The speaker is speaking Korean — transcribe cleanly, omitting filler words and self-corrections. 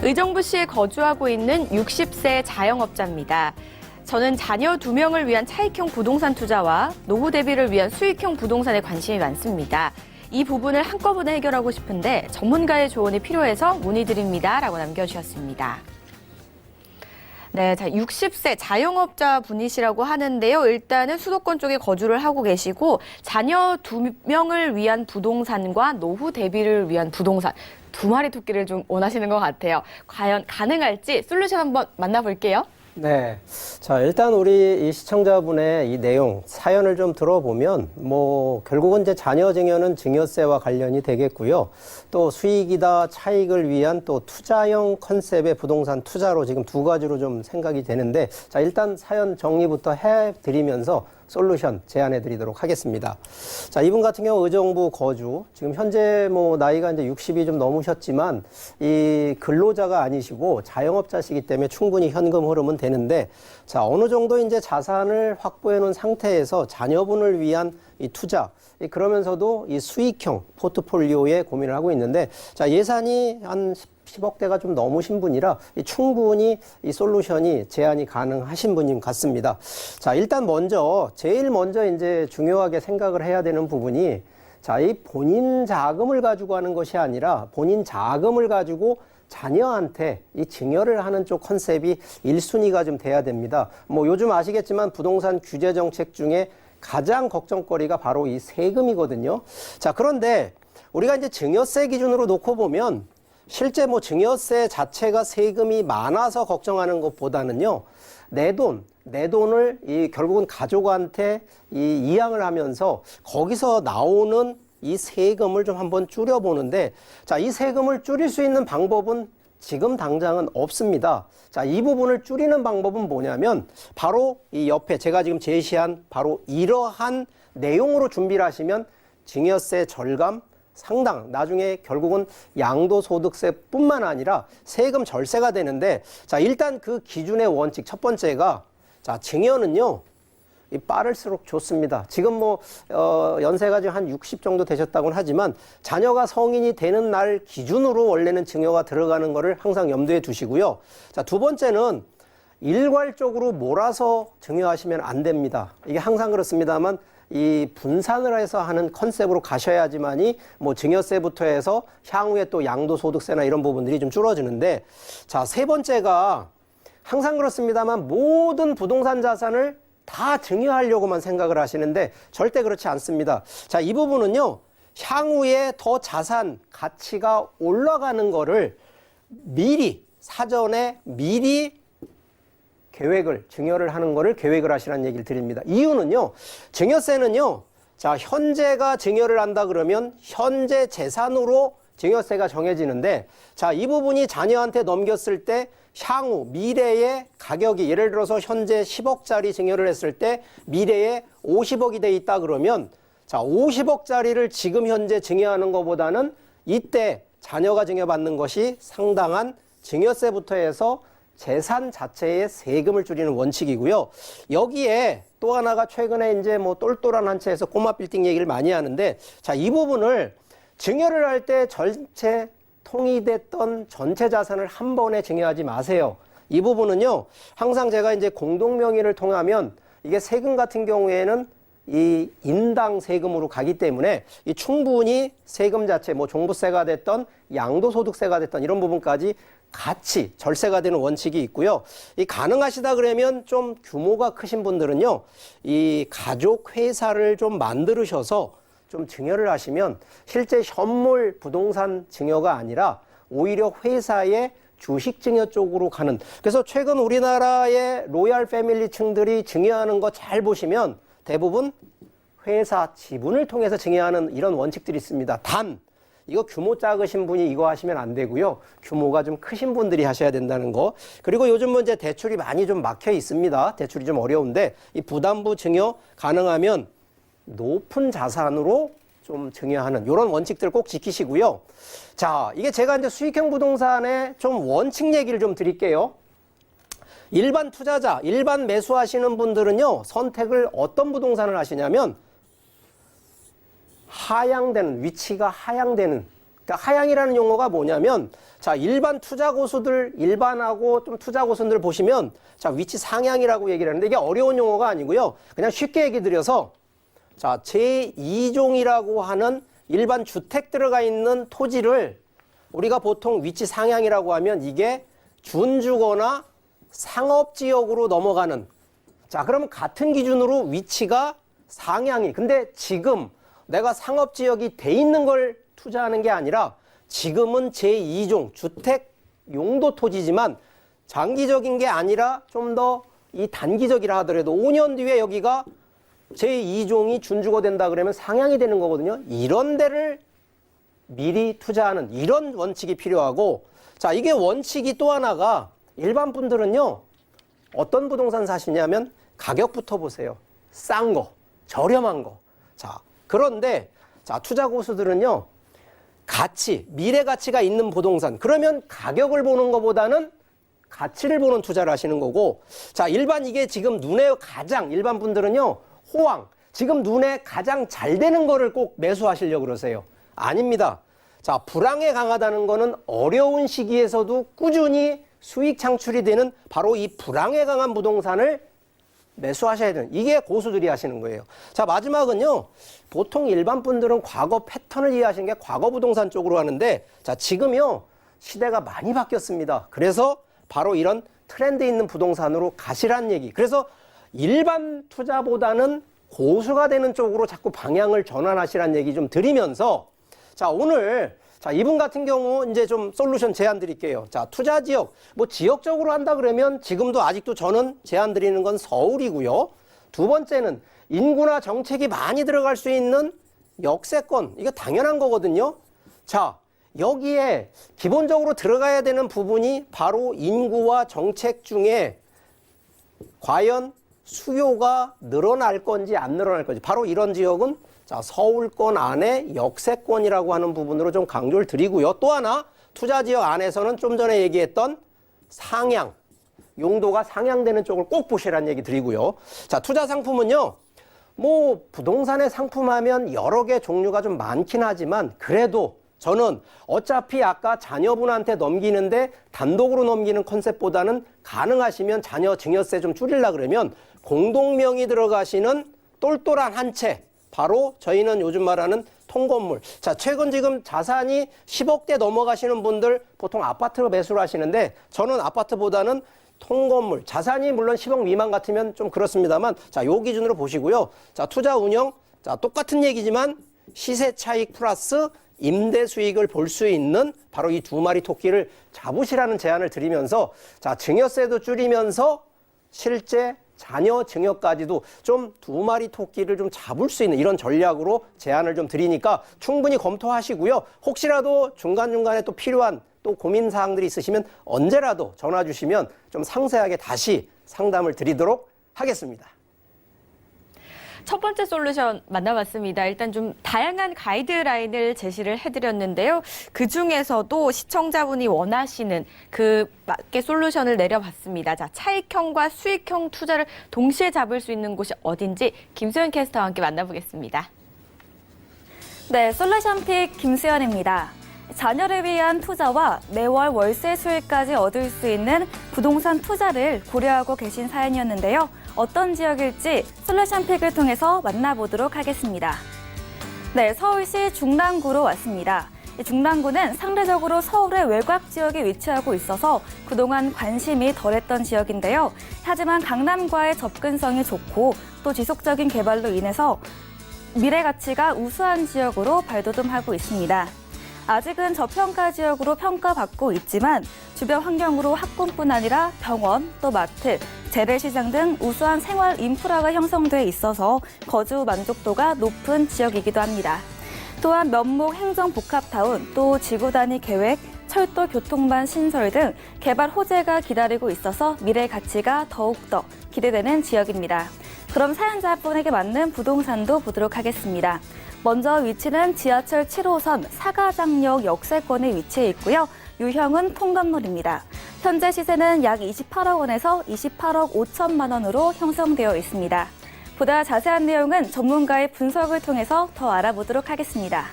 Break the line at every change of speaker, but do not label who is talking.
의정부시에 거주하고 있는 60세 자영업자입니다. 저는 자녀 2명을 위한 차익형 부동산 투자와 노후 대비를 위한 수익형 부동산에 관심이 많습니다. 이 부분을 한꺼번에 해결하고 싶은데 전문가의 조언이 필요해서 문의드립니다. 라고 남겨주셨습니다. 네, 자, 60세 자영업자 분이시라고 하는데요. 일단은 수도권 쪽에 거주를 하고 계시고 자녀 2명을 위한 부동산과 노후 대비를 위한 부동산 두 마리 토끼를 좀 원하시는 것 같아요. 과연 가능할지 솔루션 한번 만나볼게요.
네. 자, 일단 우리 이 시청자분의 이 내용, 사연을 좀 들어보면, 결국은 이제 자녀 증여는 증여세와 관련이 되겠고요. 또 수익이다, 차익을 위한 또 투자형 컨셉의 부동산 투자로 지금 두 가지로 좀 생각이 되는데, 자, 일단 사연 정리부터 해드리면서 솔루션 제안해 드리도록 하겠습니다. 자, 이분 같은 경우 의정부 거주, 지금 현재 나이가 이제 60이 좀 넘으셨지만 이 근로자가 아니시고 자영업자시기 때문에 충분히 현금 흐름은 되는데, 자, 어느 정도 이제 자산을 확보해 놓은 상태에서 자녀분을 위한 이 투자, 그러면서도 이 수익형 포트폴리오에 고민을 하고 있는데, 자, 예산이 한 10억대가 좀 넘으신 분이라 충분히 이 솔루션이 제안이 가능하신 분인 것 같습니다. 자, 일단 제일 먼저 이제 중요하게 생각을 해야 되는 부분이, 자, 이 본인 자금을 가지고 하는 것이 아니라 본인 자금을 가지고 자녀한테 이 증여를 하는 쪽 컨셉이 1순위가 좀 돼야 됩니다. 요즘 아시겠지만 부동산 규제 정책 중에 가장 걱정거리가 바로 이 세금이거든요. 자, 그런데 우리가 이제 증여세 기준으로 놓고 보면 실제 증여세 자체가 세금이 많아서 걱정하는 것보다는요, 내 돈을 결국은 가족한테 이양을 하면서 거기서 나오는 이 세금을 좀 한번 줄여보는데, 자, 이 세금을 줄일 수 있는 방법은 지금 당장은 없습니다. 자, 이 부분을 줄이는 방법은 뭐냐면 바로 이 옆에 제가 지금 제시한 바로 이러한 내용으로 준비를 하시면 증여세 절감, 상당, 나중에 결국은 양도소득세뿐만 아니라 세금 절세가 되는데, 자, 일단 그 기준의 원칙 첫 번째가, 자, 증여는요, 빠를수록 좋습니다. 지금 연세가 지금 한 60 정도 되셨다고는 하지만 자녀가 성인이 되는 날 기준으로 원래는 증여가 들어가는 거를 항상 염두에 두시고요. 자, 두 번째는 일괄적으로 몰아서 증여하시면 안 됩니다. 이게 항상 그렇습니다만 이 분산을 해서 하는 컨셉으로 가셔야지만이 증여세부터 해서 향후에 또 양도소득세나 이런 부분들이 좀 줄어지는데, 자, 세 번째가 항상 그렇습니다만 모든 부동산 자산을 다 증여하려고만 생각을 하시는데 절대 그렇지 않습니다. 자, 이 부분은요, 향후에 더 자산 가치가 올라가는 거를 사전에 미리 증여를 하는 거를 계획을 하시라는 얘기를 드립니다. 이유는요, 증여세는요, 자, 현재가 증여를 한다 그러면 현재 재산으로 증여세가 정해지는데, 자, 이 부분이 자녀한테 넘겼을 때 향후 미래의 가격이, 예를 들어서 현재 10억짜리 증여를 했을 때 미래에 50억이 돼 있다 그러면, 자, 50억짜리를 지금 현재 증여하는 것보다는 이때 자녀가 증여받는 것이 상당한 증여세부터 해서 재산 자체의 세금을 줄이는 원칙이고요. 여기에 또 하나가 최근에 이제 똘똘한 한 채에서 꼬마 빌딩 얘기를 많이 하는데, 자, 이 부분을 증여를 할 때 전체 통이됐던 전체 자산을 한 번에 증여하지 마세요. 이 부분은요, 항상 제가 이제 공동명의를 통하면 이게 세금 같은 경우에는 이 인당 세금으로 가기 때문에 이 충분히 세금 자체, 종부세가 됐던 양도소득세가 됐던 이런 부분까지 같이 절세가 되는 원칙이 있고요. 이 가능하시다 그러면 좀 규모가 크신 분들은요, 이 가족 회사를 좀 만들으셔서 좀 증여를 하시면 실제 현물 부동산 증여가 아니라 오히려 회사의 주식 증여 쪽으로 가는, 그래서 최근 우리나라의 로얄 패밀리 층들이 증여하는 거 잘 보시면 대부분 회사 지분을 통해서 증여하는 이런 원칙들이 있습니다. 단 이거 규모 작으신 분이 이거 하시면 안 되고요. 규모가 좀 크신 분들이 하셔야 된다는 거. 그리고 요즘 이제 대출이 많이 좀 막혀 있습니다. 대출이 좀 어려운데 이 부담부 증여 가능하면 높은 자산으로 좀 증여하는 이런 원칙들을 꼭 지키시고요. 자, 이게 제가 이제 수익형 부동산의 좀 원칙 얘기를 좀 드릴게요. 일반 투자자, 일반 매수하시는 분들은요, 선택을 어떤 부동산을 하시냐면 하향되는, 위치가 하향되는, 그러니까 하향이라는 용어가 뭐냐면, 자, 일반 투자 고수들, 일반하고 좀 투자 고수들 보시면, 자, 위치 상향이라고 얘기를 하는데 이게 어려운 용어가 아니고요. 그냥 쉽게 얘기 드려서, 자, 제2종이라고 하는 일반 주택 들어가 있는 토지를 우리가 보통 위치 상향이라고 하면 이게 준주거나 상업지역으로 넘어가는, 자, 그러면 같은 기준으로 위치가 상향이, 근데 지금 내가 상업지역이 돼 있는 걸 투자하는 게 아니라 지금은 제2종 주택 용도 토지지만 장기적인 게 아니라 좀 더 이 단기적이라 하더라도 5년 뒤에 여기가 제2종이 준주거 된다 그러면 상향이 되는 거거든요. 이런 데를 미리 투자하는 이런 원칙이 필요하고, 자, 이게 원칙이 또 하나가 일반 분들은요, 어떤 부동산 사시냐면 가격부터 보세요. 싼 거, 저렴한 거. 자, 그런데 자, 투자 고수들은요, 가치, 미래 가치가 있는 부동산, 그러면 가격을 보는 것보다는 가치를 보는 투자를 하시는 거고, 자, 일반 이게 지금 눈에 가장, 일반 분들은요, 호황, 지금 눈에 가장 잘 되는 거를 꼭 매수하시려고 그러세요. 아닙니다. 자, 불황에 강하다는 거는 어려운 시기에서도 꾸준히 수익 창출이 되는 바로 이 불황에 강한 부동산을 매수하셔야 되는, 이게 고수들이 하시는 거예요. 자, 마지막은요, 보통 일반 분들은 과거 패턴을 이해하시는 게 과거 부동산 쪽으로 하는데, 자, 지금요, 시대가 많이 바뀌었습니다. 그래서 바로 이런 트렌드 있는 부동산으로 가시란 얘기. 그래서 일반 투자보다는 고수가 되는 쪽으로 자꾸 방향을 전환하시란 얘기 좀 드리면서, 자, 오늘, 자, 이분 같은 경우 이제 좀 솔루션 제안 드릴게요. 자, 투자 지역, 뭐 지역적으로 한다 그러면 지금도 아직도 저는 제안 드리는 건 서울이고요. 두 번째는 인구나 정책이 많이 들어갈 수 있는 역세권, 이거 당연한 거거든요. 자, 여기에 기본적으로 들어가야 되는 부분이 바로 인구와 정책 중에 과연 수요가 늘어날 건지 안 늘어날 건지, 바로 이런 지역은 자, 서울권 안에 역세권이라고 하는 부분으로 좀 강조를 드리고요. 또 하나, 투자 지역 안에서는 좀 전에 얘기했던 상향, 용도가 상향되는 쪽을 꼭 보시라는 얘기 드리고요. 자, 투자 상품은요, 뭐 부동산의 상품하면 여러 개 종류가 좀 많긴 하지만 그래도 저는 어차피 아까 자녀분한테 넘기는데 단독으로 넘기는 컨셉보다는 가능하시면 자녀 증여세 좀 줄이려고 그러면 공동명의 들어가시는 똘똘한 한 채, 바로 저희는 요즘 말하는 통건물. 자, 최근 지금 자산이 10억대 넘어가시는 분들 보통 아파트로 매수를 하시는데 저는 아파트보다는 통건물, 자산이 물론 10억 미만 같으면 좀 그렇습니다만, 자, 요 기준으로 보시고요. 자, 투자 운영, 자, 똑같은 얘기지만 시세 차익 플러스 임대 수익을 볼 수 있는 바로 이 두 마리 토끼를 잡으시라는 제안을 드리면서, 자, 증여세도 줄이면서 실제 자녀 증여까지도 좀 두 마리 토끼를 좀 잡을 수 있는 이런 전략으로 제안을 좀 드리니까 충분히 검토하시고요. 혹시라도 중간중간에 또 필요한 또 고민사항들이 있으시면 언제라도 전화 주시면 좀 상세하게 다시 상담을 드리도록 하겠습니다.
첫 번째 솔루션 만나봤습니다. 일단 좀 다양한 가이드라인을 제시를 해드렸는데요. 그중에서도 시청자분이 원하시는 그 맞게 솔루션을 내려봤습니다. 자, 차익형과 수익형 투자를 동시에 잡을 수 있는 곳이 어딘지 김수현 캐스터와 함께 만나보겠습니다.
네, 솔루션픽 김수현입니다. 자녀를 위한 투자와 매월 월세 수익까지 얻을 수 있는 부동산 투자를 고려하고 계신 사연이었는데요. 어떤 지역일지 솔루션픽을 통해서 만나보도록 하겠습니다. 네, 서울시 중랑구로 왔습니다. 중랑구는 상대적으로 서울의 외곽 지역에 위치하고 있어서 그동안 관심이 덜했던 지역인데요. 하지만 강남과의 접근성이 좋고 또 지속적인 개발로 인해서 미래 가치가 우수한 지역으로 발돋움하고 있습니다. 아직은 저평가 지역으로 평가받고 있지만 주변 환경으로 학군뿐 아니라 병원, 또 마트, 재래시장 등 우수한 생활 인프라가 형성돼 있어서 거주 만족도가 높은 지역이기도 합니다. 또한 면목 행정복합타운, 또 지구 단위 계획, 철도 교통망 신설 등 개발 호재가 기다리고 있어서 미래 가치가 더욱더 기대되는 지역입니다. 그럼 사연자분에게 맞는 부동산도 보도록 하겠습니다. 먼저 위치는 지하철 7호선 사가장역 역세권에 위치해 있고요. 유형은 통건물입니다. 현재 시세는 약 28억 원에서 28억 5천만 원으로 형성되어 있습니다. 보다 자세한 내용은 전문가의 분석을 통해서 더 알아보도록 하겠습니다.